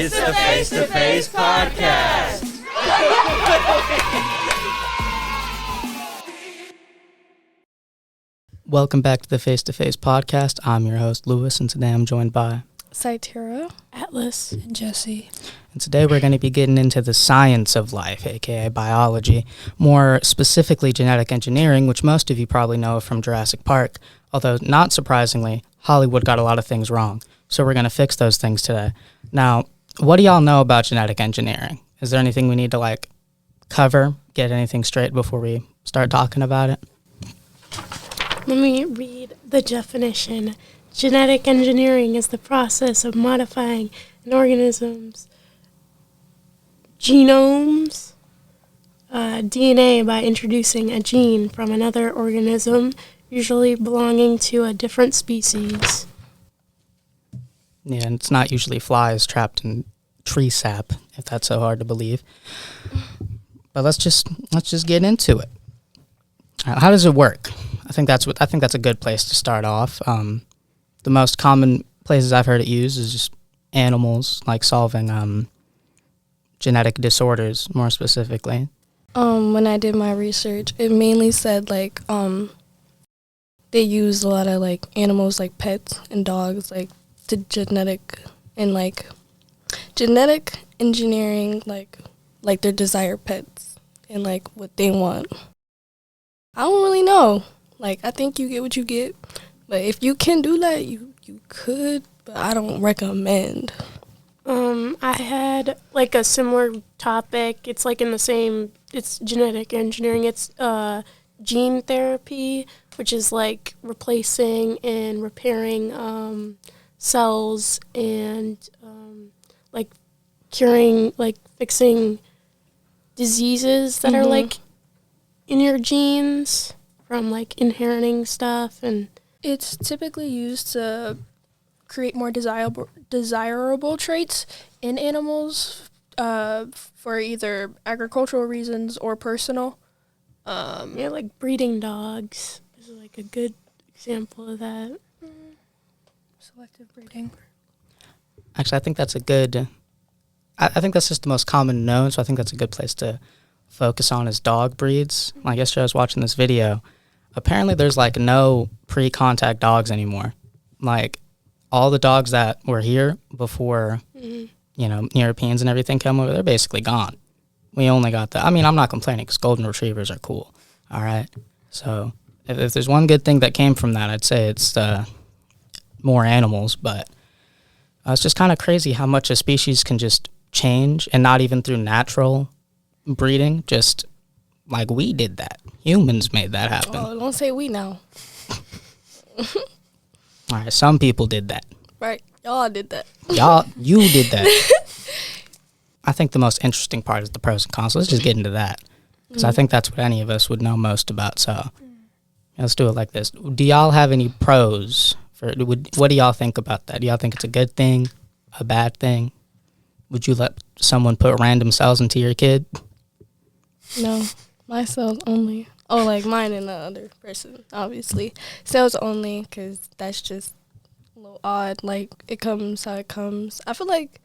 It's the Face to Face Podcast. Welcome back to the Face to Face Podcast. I'm your host, Lewis, and today I'm joined by Sytaria, Atlas, and Jessie. And today we're going to be getting into the science of life, aka biology, more specifically genetic engineering, which most of you probably know from Jurassic Park, although not surprisingly, Hollywood got a lot of things wrong. So we're going to fix those things today. Now, what do y'all know about genetic engineering? Is there anything we need to cover, get anything straight before we start talking about it? Let me read the definition. Genetic engineering is the process of modifying an organism's genomes, DNA, by introducing a gene from another organism, usually belonging to a different species. Yeah, and it's not usually flies trapped in tree sap, if that's so hard to believe. But let's just get into it. How does it work? I think that's a good place to start off. The most common places I've heard it used is just animals, like solving genetic disorders, more specifically. When I did my research, it mainly said they use a lot of animals like pets and dogs, to genetic engineering, like their desired pets and what they want. I don't really know. I think you get what you get, but if you can do that, you could, but I don't recommend. I had a similar topic. It's it's genetic engineering. It's gene therapy, which is replacing and repairing cells and curing, fixing diseases that are in your genes from inheriting stuff. And It's typically used to create more desirable traits in animals for either agricultural reasons or personal. Breeding dogs is a good example of that. Selective breeding. Actually, I think that's I think that's just the most common known, so I think that's a good place to focus on is dog breeds. Yesterday I was watching this video. Apparently there's no pre-contact dogs anymore. All the dogs that were here before, Europeans and everything came over, they're basically gone. We only got that. I mean, I'm not complaining because golden retrievers are cool. All right. So if there's one good thing that came from that, I'd say it's more animals. But it's just kind of crazy how much a species can just change, and not even through natural breeding, just we did that. Humans made that happen. Oh, don't say we now. All right, some people did that. Right, y'all did that. You did that. I think the most interesting part is the pros and cons. So let's just get into that, because I think that's what any of us would know most about. So let's do it like this. Do y'all have any pros? What do y'all think about that? Do y'all think it's a good thing, a bad thing? Would you let someone put random cells into your kid? No, my cells only. Oh, mine and the other person, obviously. Cells only, because that's just a little odd. It comes how it comes. I feel like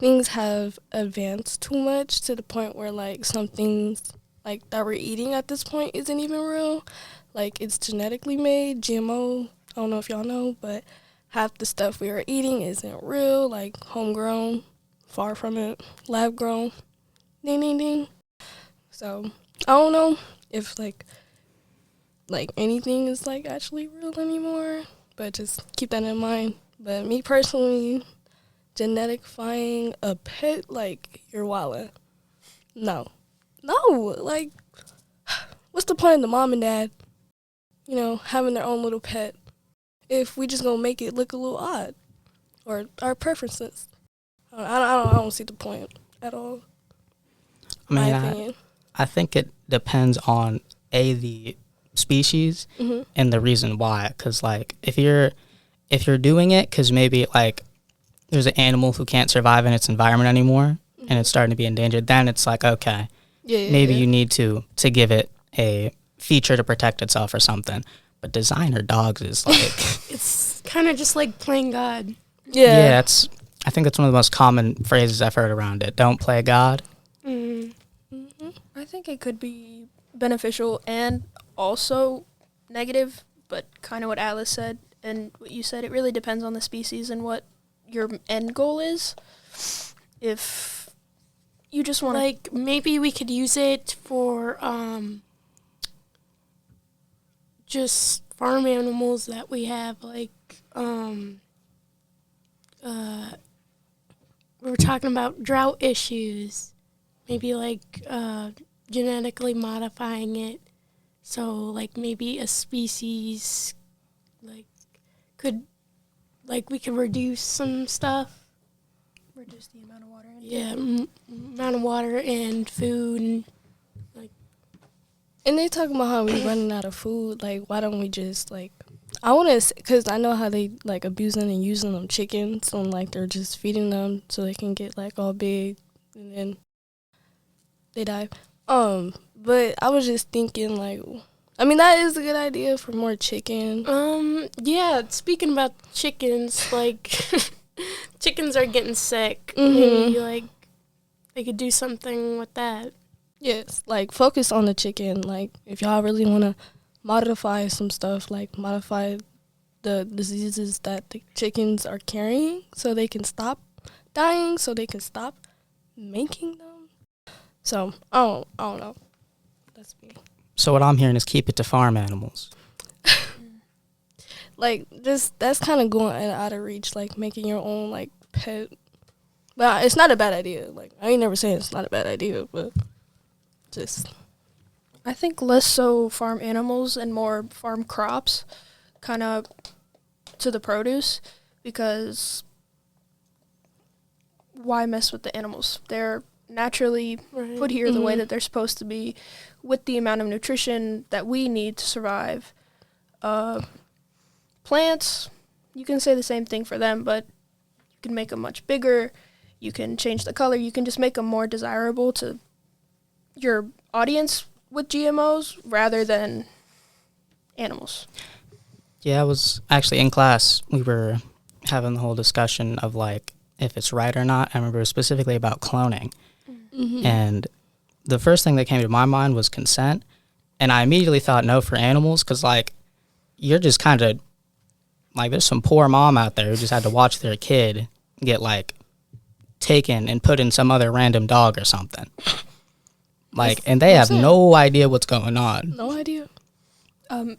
things have advanced too much to the point where, some things, that we're eating at this point isn't even real. It's genetically made, GMO. I don't know if y'all know, but half the stuff we are eating isn't real, homegrown, far from it, lab grown, ding, ding, ding. So, I don't know if, anything is, actually real anymore, but just keep that in mind. But me personally, geneticifying a pet, you're wildin'. No, what's the point of the mom and dad, having their own little pet if we just gonna make it look a little odd, or our preferences? I don't see the point at all. My opinion. I think it depends on the species and the reason why. Because if you're doing it because maybe there's an animal who can't survive in its environment anymore and it's starting to be endangered, then it's okay, maybe you need to give it a feature to protect itself or something. But designer dogs is it's kind of just like playing God. Yeah, I think that's one of the most common phrases I've heard around it. Don't play God. I think it could be beneficial and also negative, but kind of what Alice said and what you said, it really depends on the species and what your end goal is. If you just want to... Like, maybe we could use it for just farm animals that we have, like, we were talking about drought issues. Maybe, like, genetically modifying it. So, like, maybe a species, like, could, like, we could reduce some stuff. Reduce the amount of water. Yeah, amount of water and food. And, like. And they talking about how we're running out of food. Like, why don't we just, like, I want to, because I know how they, like, abusing and using them chickens. And, like, they're just feeding them so they can get, like, all big. And then they die. But I was just thinking, like, I mean, that is a good idea for more chicken. Yeah, speaking about chickens, like, chickens are getting sick. Mm-hmm. Maybe, like, they could do something with that. Yes, like, focus on the chicken. Like, if y'all really want to modify some stuff, like, modify the diseases that the chickens are carrying so they can stop dying, so they can stop making them. So, I don't know. That's me. So what I'm hearing is keep it to farm animals. Like, that's kind of going out of reach, like, making your own, like, pet. But it's not a bad idea. Like, I ain't never saying it's not a bad idea, but just... I think less so farm animals and more farm crops, kind of to the produce, because why mess with the animals? They're naturally put here the way that they're supposed to be, with the amount of nutrition that we need to survive. Plants, you can say the same thing for them, but you can make them much bigger. You can change the color. You can just make them more desirable to your audience with GMOs rather than animals. Yeah, I was actually in class. We were having the whole discussion of, like, if it's right or not. I remember specifically about cloning. Mm-hmm. And the first thing that came to my mind was consent. And I immediately thought no for animals because, like, you're just kind of, like, there's some poor mom out there who just had to watch their kid get, like, taken and put in some other random dog or something. Like, and they have no idea what's going on. No idea.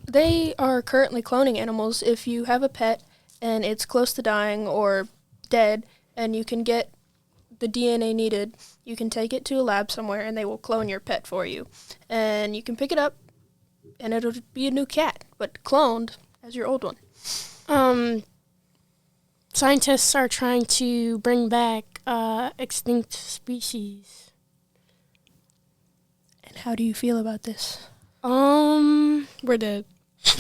They are currently cloning animals. If you have a pet and it's close to dying or dead and you can get the DNA needed, you can take it to a lab somewhere and they will clone your pet for you. And you can pick it up and it'll be a new cat, but cloned as your old one. Scientists are trying to bring back extinct species. And how do you feel about this? We're dead.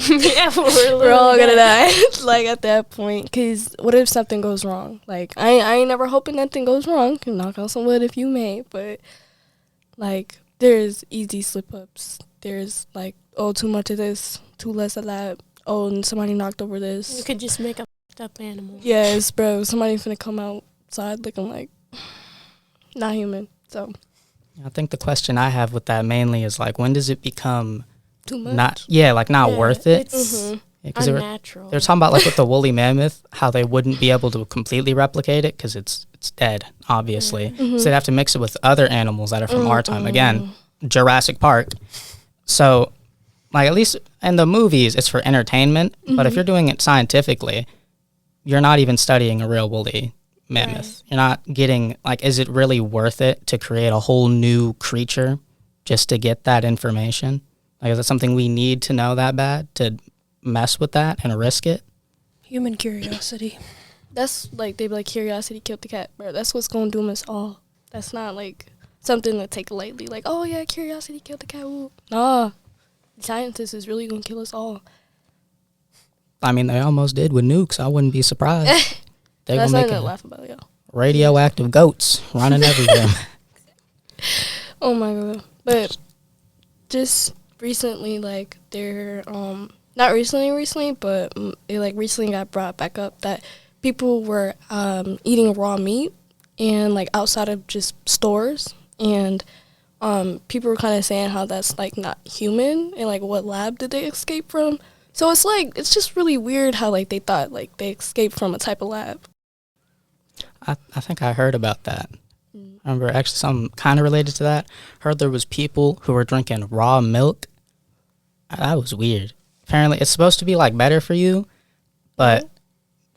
Yeah, We're all gonna die. Like, at that point, because what if something goes wrong? Like, I ain't never hoping nothing goes wrong. Can knock on some wood if you may, but, like, there's easy slip-ups. There's, like, oh, too much of this, too less of that. Oh, and somebody knocked over this. You could just make a f***ed up animal. Yes, bro. Somebody finna come outside looking like not human. So I think the question I have with that mainly is, like, when does it become too much. not worth it? It's unnatural. They're talking about, like, with the woolly mammoth, how they wouldn't be able to completely replicate it because it's dead, obviously. So they'd have to mix it with other animals that are from our time. Again, Jurassic Park. So, like, at least in the movies, it's for entertainment. But if you're doing it scientifically, you're not even studying a real woolly mammoth. Right. You're not getting, like, is it really worth it to create a whole new creature just to get that information? Like, is it something we need to know that bad to mess with that and risk it? Human curiosity. That's like, they be like, curiosity killed the cat, bro. That's what's gonna doom us all. That's not like something to take lightly. Like, oh yeah, curiosity killed the cat. Ooh. Nah, scientists is really gonna kill us all. I mean, they almost did with nukes. I wouldn't be surprised. They're That's gonna not make to laugh about, y'all. radioactive goats running everywhere. Oh my god. But just recently, like, they're not recently, but it, like, recently got brought back up that people were eating raw meat and like outside of just stores, and people were kind of saying how that's like not human, and like what lab did they escape from. So it's like, it's just really weird how like they thought like they escaped from a type of lab. I think I heard about that. I remember actually something kind of related to that. Heard there was people who were drinking raw milk. That was weird. Apparently it's supposed to be like better for you, but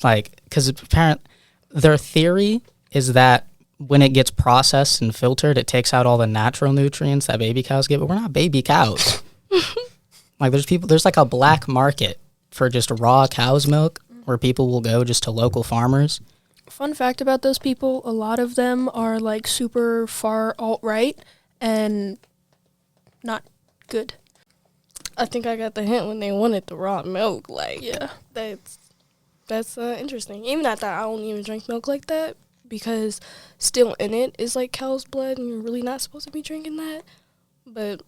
like, because apparently their theory is that when it gets processed and filtered, it takes out all the natural nutrients that baby cows get, but we're not baby cows. Like there's like a black market for just raw cow's milk where people will go just to local farmers. Fun fact about those people, a lot of them are like super far alt-right and not good. I think I got the hint when they wanted the raw milk. Like, Yeah. that's interesting. Even at that, I don't even drink milk like that because still in it is like cow's blood, and you're really not supposed to be drinking that. But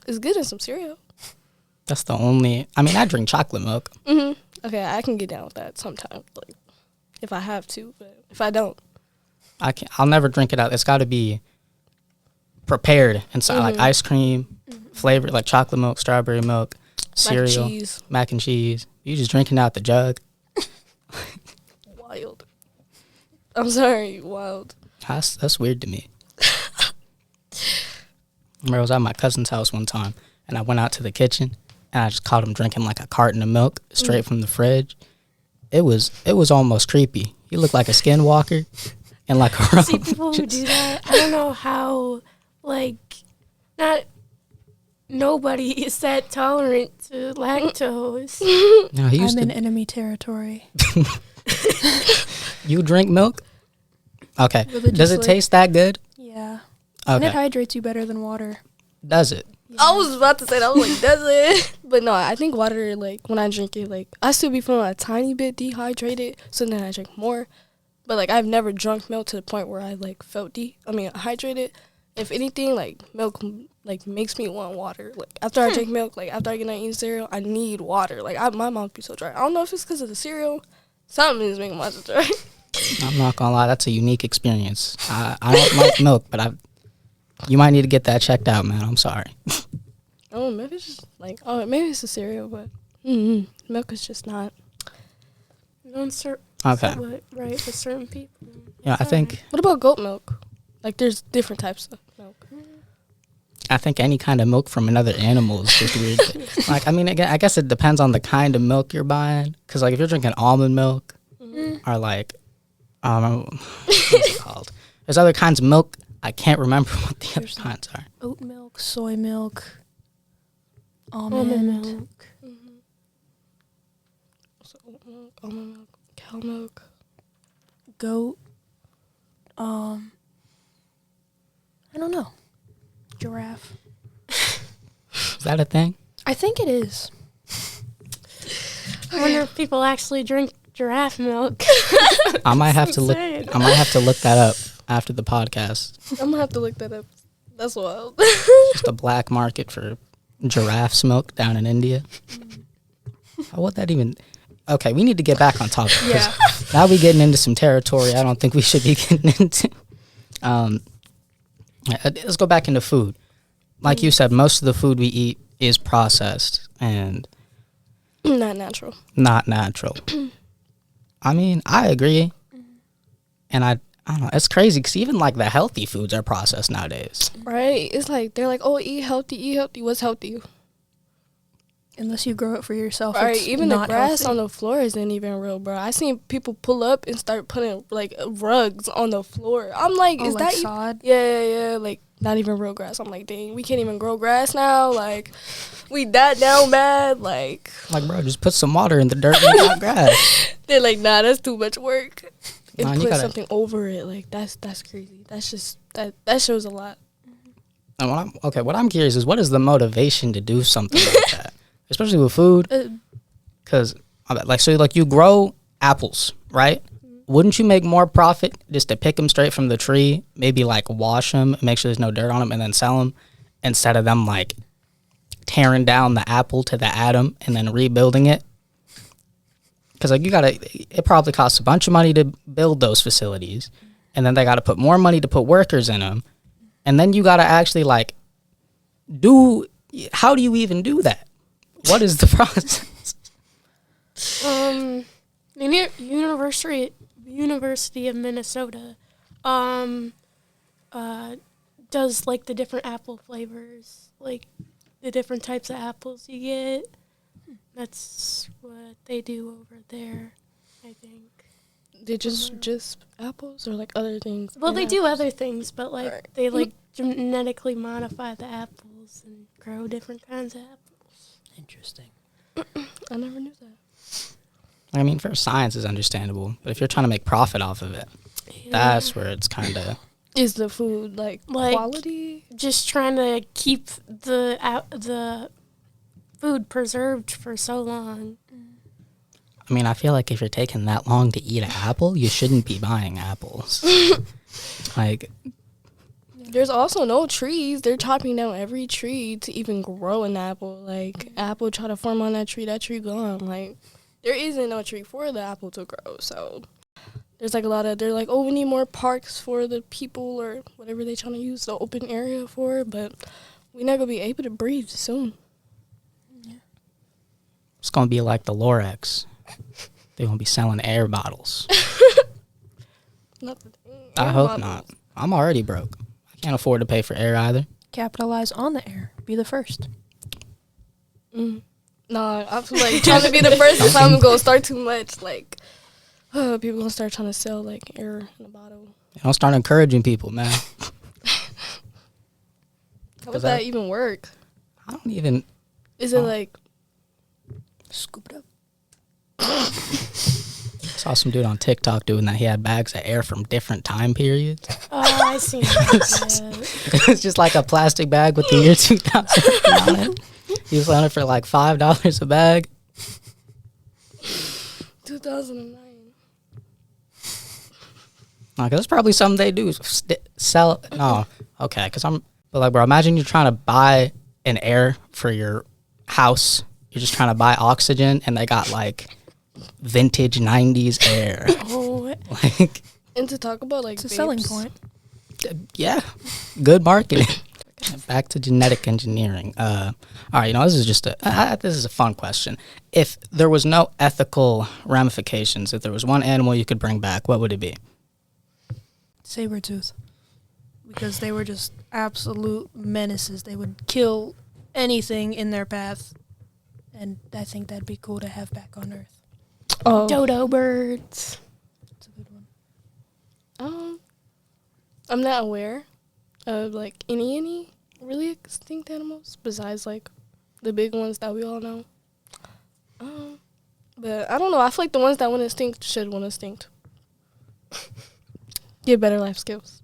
it's good in some cereal. That's the only, I mean, I drink chocolate milk. Okay, I can get down with that sometimes, like if I have to, but if I don't, I'll never drink it out. It's got to be prepared inside, like ice cream, flavored, like chocolate milk, strawberry milk, cereal, mac and cheese. You just drinking out the jug. Wild. I'm sorry, wild. That's weird to me. I remember I was at my cousin's house one time, and I went out to the kitchen, and I just caught him drinking like a carton of milk straight from the fridge. It was almost creepy. He looked like a skinwalker and like a See, people who do that, I don't know how, like, not nobody is that tolerant to lactose. No, he used I'm to. in enemy territory. You drink milk? Okay. Does it Religiously. taste that good? Yeah. And it Okay. hydrates you better than water. Does it? I was about to say that. I was like, does it? But no, I think water, like, when I drink it, like, I still be feeling a tiny bit dehydrated, so then I drink more. But, like, I've never drunk milk to the point where I, like, felt hydrated. If anything, like, milk, like, makes me want water. Like, after I drink milk, like, after I get done eating cereal, I need water. Like, my mouth be so dry. I don't know if it's because of the cereal. Something is making my mouth dry. I'm not gonna lie, that's a unique experience. I don't like milk, but you might need to get that checked out, man. I'm sorry. Oh, maybe it's just, like, maybe it's the cereal, but milk is just not. Okay. Right, for certain people. Yeah, I think What about goat milk? Like, there's different types of milk. any kind of milk from another animal is just weird. Like, I mean, again, I guess it depends on the kind of milk you're buying. Because, like, if you're drinking almond milk or, like, I don't know, what's it called? There's other kinds of milk. I can't remember what the other kinds are. Oat milk, soy milk, Almond almond. milk. So, almond milk, cow milk. Goat. I don't know. Giraffe. Is that a thing? I think it is. I wonder if people actually drink giraffe milk. I might have to look. insane. I might have to look that up after the podcast. I'm gonna have to look that up. That's wild. Just a black market for giraffe's milk down in India. How would that even? Okay, we need to get back on topic. 'Cause Yeah. now we're getting into some territory I don't think we should be getting into. Let's go back into food. Like you said, most of the food we eat is processed and Not natural. not natural. I mean, I agree. And I don't know. It's crazy because even like the healthy foods are processed nowadays. Right? It's like, they're like, oh, eat healthy, eat healthy. What's healthy? Unless you grow it for yourself. Right? It's Even the not grass healthy. on the floor isn't even real, bro. I seen people pull up and start putting, like, rugs on the floor. I'm like, is like that sod? Yeah. Like, not even real grass. I'm like, dang, we can't even grow grass now. Like, we that down bad. Like, Like, bro, just put some water in the dirt and you got grass. they're like, nah, that's too much work. And Nah, you put gotta- something over it. Like, that's crazy. That's just, that shows a lot. And what I'm curious is what is the motivation to do something like that, especially with food? Because you grow apples, right? Wouldn't you make more profit just to pick them straight from the tree, maybe like wash them, make sure there's no dirt on them, and then sell them instead of them like tearing down the apple to the atom and then rebuilding it? because like it probably costs a bunch of money to build those facilities, and then they got to put more money to put workers in them, and then you got to actually like how do you even do that? What is the process? The University of Minnesota does like the different apple flavors, like the different types of apples you get. That's what they do over there, I think. They just apples or like other things? Well, they apples? do other things, but like Right. they like genetically modify the apples and grow different kinds of apples. Interesting. I never knew that. I mean, for science is understandable, but if you're trying to make profit off of it, that's where it's kind of. Is the food like quality? Just trying to keep the food preserved for so long. I mean, I feel like if you're taking that long to eat an apple, you shouldn't be buying apples. Like, There's also no trees. They're chopping down every tree to even grow an apple. Like, apple try to form on that tree gone. Like, there isn't no tree for the apple to grow. So, there's like a lot of, they're like, oh, we need more parks for the people or whatever they're trying to use the open area for. But we're not going to be able to breathe soon. it's going to be like the Lorex. They're going to be selling air bottles. I hope not. I'm already broke. I can't afford to pay for air either. Capitalize on the air. Be the first. No, I feel like trying to be the first if I'm going to start too much. Like, people going to start trying to sell, like, air in a bottle. I'll start encouraging people, man. How would that even work? I don't even. Is it like Scoop it up. Saw some dude on TikTok doing that. He had bags of air from different time periods. Oh, I see. Yeah. It's just like a plastic bag with the year 2000 on it. He was selling it for like $5 a bag. 2009? Like, that's probably something they do. Sell. No. Okay. But like, bro, imagine you're trying to buy an air for your house. You're just trying to buy oxygen, and they got like vintage 90s air. Oh, Like, And to talk about, like, It's a selling point. yeah, good marketing. Back to genetic engineering. All right, this is just this is a fun question. If there was no ethical ramifications, if there was one animal you could bring back, what would it be? Sabertooth. Because they were just absolute menaces. They would kill anything in their path. And I think that'd be cool to have back on Earth. Oh. dodo birds. It's a good one. I'm not aware of, like, any really extinct animals besides, like, the big ones that we all know. But I don't know. I feel like the ones that went extinct should went extinct. Get better life skills.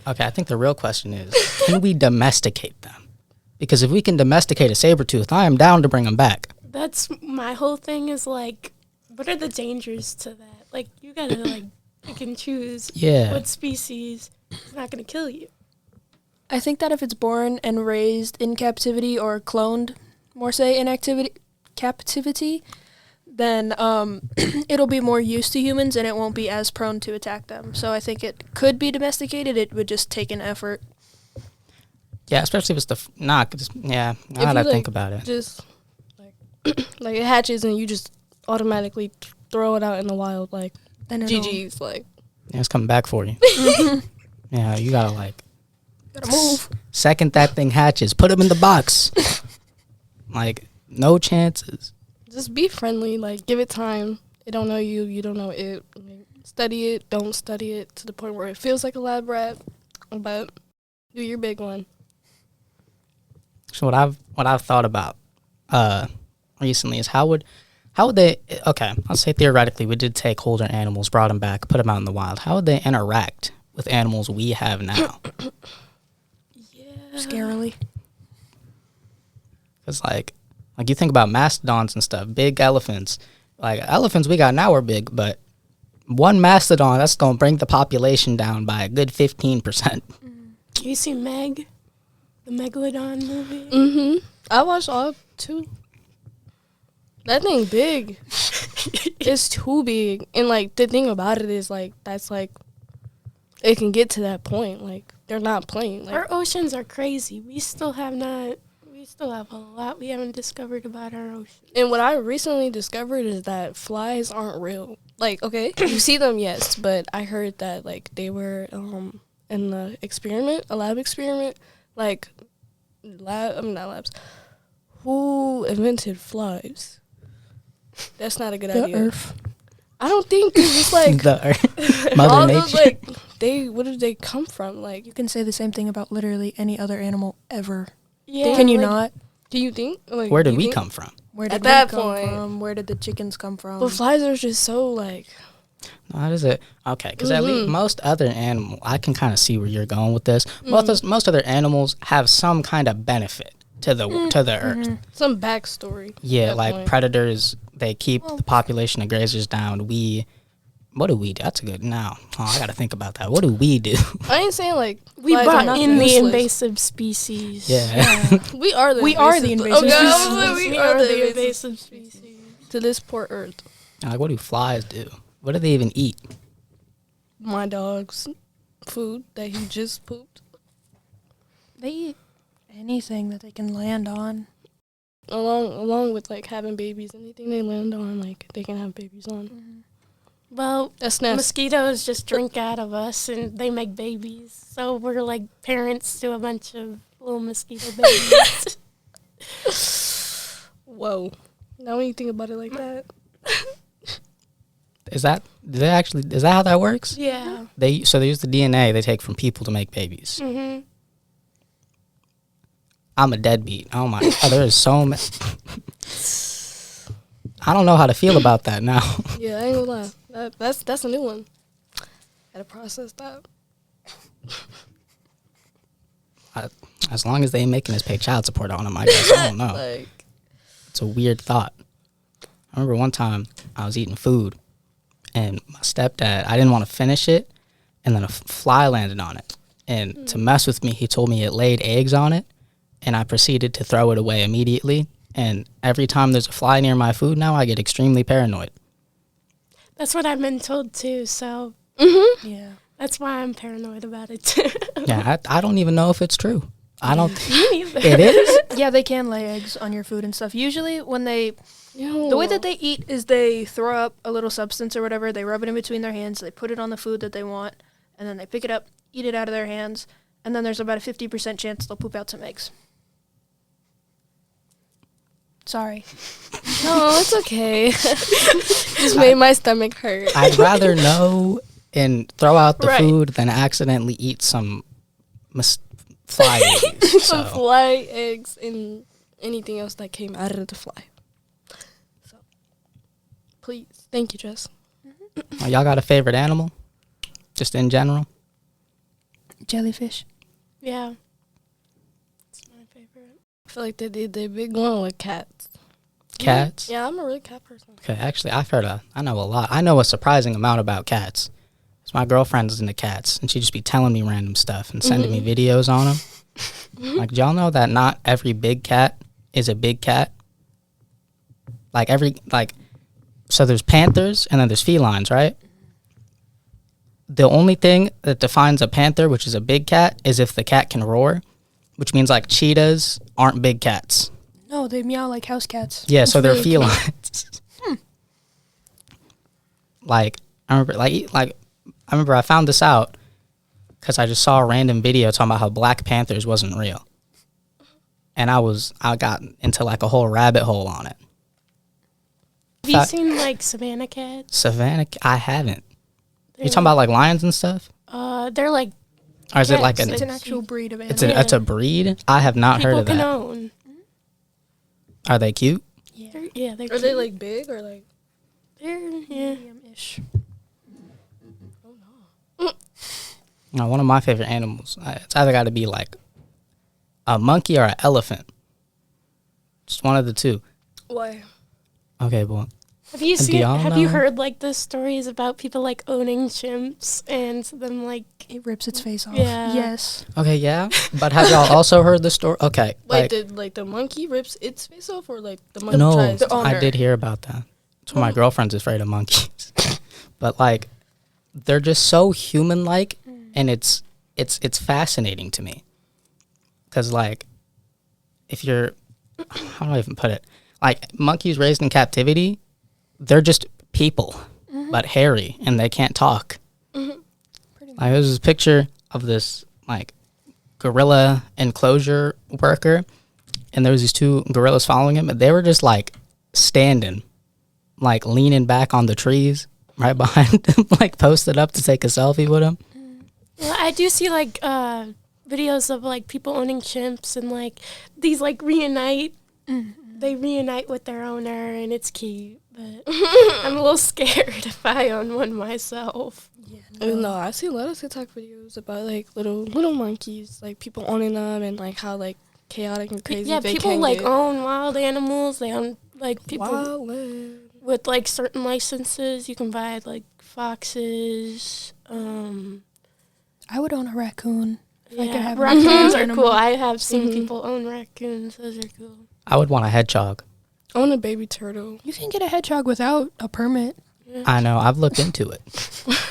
Okay, I think the real question is, can we domesticate them? Because if we can domesticate a saber-tooth, I am down to bring them back. That's my whole thing is like, what are the dangers to that? Like, you gotta like pick and choose what species is not gonna kill you. I think that if it's born and raised in captivity or cloned, more say, in captivity, then it'll be more used to humans and it won't be as prone to attack them. So I think it could be domesticated. It would just take an effort. Yeah, especially if it's now that I think about it. Just, like, it hatches and you just automatically throw it out in the wild, like, Then GG's, like. Yeah, it's coming back for you. Yeah, you gotta gotta move. Second that thing hatches, put him in the box. Like, no chances. Just be friendly, like, give it time. It don't know you, you don't know it. Like, study it, don't study it to the point where it feels like a lab rat, but do your big one. So what I've thought about recently is how would they, okay, I'll say theoretically we did take older animals, brought them back, put them out in the wild. How would they interact with animals we have now? Scarily. Because like you think about mastodons and stuff, big elephants. Like, elephants we got now are big, but one mastodon, that's going to bring the population down by a good 15%. You see Meg? The Megalodon movie? Mm-hmm. I watched all two. That thing big. It's too big. And, like, the thing about it is, like, that's, like, it can get to that point. Like, they're not playing. Like, Our oceans are crazy. We still have a lot we haven't discovered about our ocean. and what I recently discovered is that flies aren't real. Like, okay, you see them, yes, but I heard that, like, they were in the experiment, a lab experiment, like, not labs. Who invented flies? That's not a good idea. Earth. I don't think it's like The Earth. Mother all Nature. those, like, where did they come from? Like, You can say the same thing about literally any other animal ever. Yeah, Can you like, not? do you think? Like, Where do did you we think- come from? Where At did that we come point. from? Where did the chickens come from? But flies are just so, like, No, that is it. Okay, because at least most other animal, I can kind of see where you're going with this. Most other animals have some kind of benefit to the earth. some backstory. Yeah, That like point. predators, they keep the population of grazers down. What do we do? That's a good. Now, I got to think about that. What do we do? I ain't saying, like, we flies are brought not in the useless. invasive species. Yeah. We are the We are the invasive Okay, I was species. like, We we are are the the invasive invasive species. to this poor earth. Like, what do flies do? What do they even eat? My dog's food that he just pooped. They eat anything that they can land on. Along with, like, having babies, anything they land on, like, they can have babies on. Well, That's nasty. mosquitoes just drink out of us and they make babies. So we're like parents to a bunch of little mosquito babies. Whoa. Now when you think about it like that. Is that how that works? Yeah. They use the DNA they take from people to make babies. Mm-hmm. I'm a deadbeat. Oh my! There is so many. I don't know how to feel about that now. Yeah, I ain't gonna lie. That's a new one. Gotta process that. As long as they ain't making us pay child support on them, I guess. I don't know. Like, It's a weird thought. I remember one time I was eating food, and my stepdad, I didn't want to finish it, and then a fly landed on it. And to mess with me, he told me it laid eggs on it, and I proceeded to throw it away immediately. And every time there's a fly near my food now, I get extremely paranoid. That's what I've been told too. So Yeah. that's why I'm paranoid about it too. Yeah, I don't even know if it's true. I don't. Me neither. It is? Yeah, they can lay eggs on your food and stuff. Usually when the yo. way that they eat is they throw up a little substance or whatever, they rub it in between their hands, they put it on the food that they want, and then they pick it up, eat it out of their hands, and then there's about a 50% chance they'll poop out some eggs. Sorry. No, it's okay. Just made my stomach hurt. I'd rather know and throw out the Right. food than accidentally eat some fly eggs. Some So, fly, eggs, and anything else that came out of the fly. So, please. Thank you, Jess. y'all got a favorite animal? Just in general? Jellyfish. Yeah. It's my favorite. I feel like they did their big one with cats. Cats? Yeah, I'm a really cat person. Okay, actually, I know a lot. I know a surprising amount about cats. 'Cause my girlfriend's into cats, and she'd just be telling me random stuff and sending me videos on them. Like, do y'all know that not every big cat is a big cat? So there's panthers and then there's felines, right? The only thing that defines a panther, which is a big cat, is if the cat can roar, which means like cheetahs aren't big cats. No, they meow like house cats. Yeah, so they're really cute. felines. I remember I found this out because I just saw a random video talking about how Black Panthers wasn't real, and I got into like a whole rabbit hole on it. Have you seen like savannah cats? Savannah, I haven't. You talking about like lions and stuff, They're like or is it like Cats, an? It's an actual breed of It's animal. a it's a breed. I have not heard people of can that. own. Are they cute? They're Are they, like, big or, like... They're yeah. Medium-ish. No, one of my favorite animals. It's either got to be like a monkey or an elephant. Just one of the two. Why? Okay, well, Have you Do seen? y'all Have you know? heard like the stories about people like owning chimps and them like? It rips its face off. Yeah. Yes. okay, yeah. But have y'all also heard the story? Okay, Like, the monkey rips its face off, or, like, the monkey no, tries to... The owner. I did hear about that. So my girlfriend's afraid of monkeys. But like, they're just so human-like, and it's fascinating to me. Because like, if you're, how do I even put it? Like, monkeys raised in captivity, they're just people, but hairy, and they can't talk. Like, there's this picture of this like gorilla enclosure worker, and there was these two gorillas following him, and they were just like standing, like leaning back on the trees right behind him, like posted up to take a selfie with him. Well, I do see like videos of like people owning chimps and like these like reunite. They reunite with their owner, and it's cute. But I'm a little scared if I own one myself. No, I see a lot of TikTok videos about like little monkeys, like people owning them, and like how like chaotic and crazy. Yeah, they people can like get. own wild animals. They own like people Wildland. with like certain licenses. You can buy like foxes. I would own a raccoon. If I could have raccoons an are animal. cool. I have seen people own raccoons. Those are cool. I would want a hedgehog. I want a baby turtle. You can get a hedgehog without a permit. I know, I've looked into it.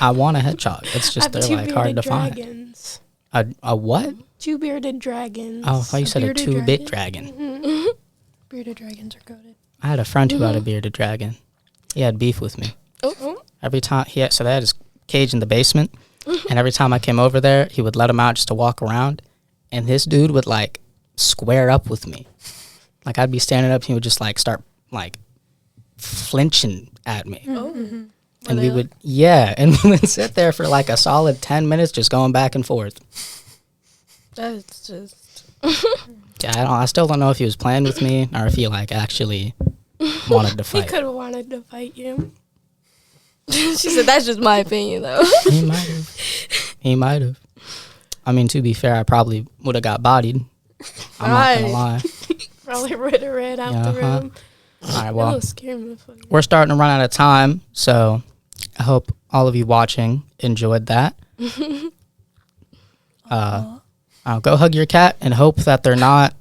I want a hedgehog. It's just I have they're like hard to dragons. find. A what? Two bearded dragons. Oh, I thought you said a bearded two-bit dragon? dragon. Bearded dragons are goated. I had a friend who had a bearded dragon. He had beef with me. Oh, Every time so they had his cage in the basement, and every time I came over there, he would let him out just to walk around, and this dude would like square up with me. Like, I'd be standing up, and he would just like start like flinching at me. And we would, and we would sit there for like a solid 10 minutes just going back and forth. that's just. Yeah, I still don't know if he was playing with me or if he like actually wanted to He fight. could have wanted to fight you. She said that's just my opinion though. He might have. He might have. I mean, to be fair, I probably would have got bodied. I'm not gonna lie. Probably would have ran out the room. All right, That well, was scary, motherfucker. we're starting to run out of time, so I hope all of you watching enjoyed that. Go hug your cat and hope that they're not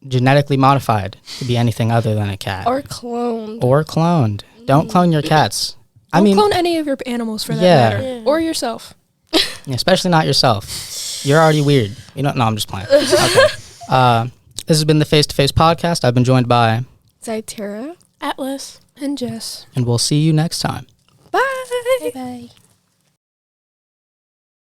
genetically modified to be anything other than a cat. Or cloned. Or cloned. Don't clone your cats. I Don't mean, clone any of your animals for that Yeah. matter. Yeah. Or yourself. especially not yourself. You're already weird. You don't. No, I'm just playing. Okay. This has been the Face to Face podcast. I've been joined by, Sytaria. Atlas. And Jess. and we'll see you next time. Bye. Bye-bye.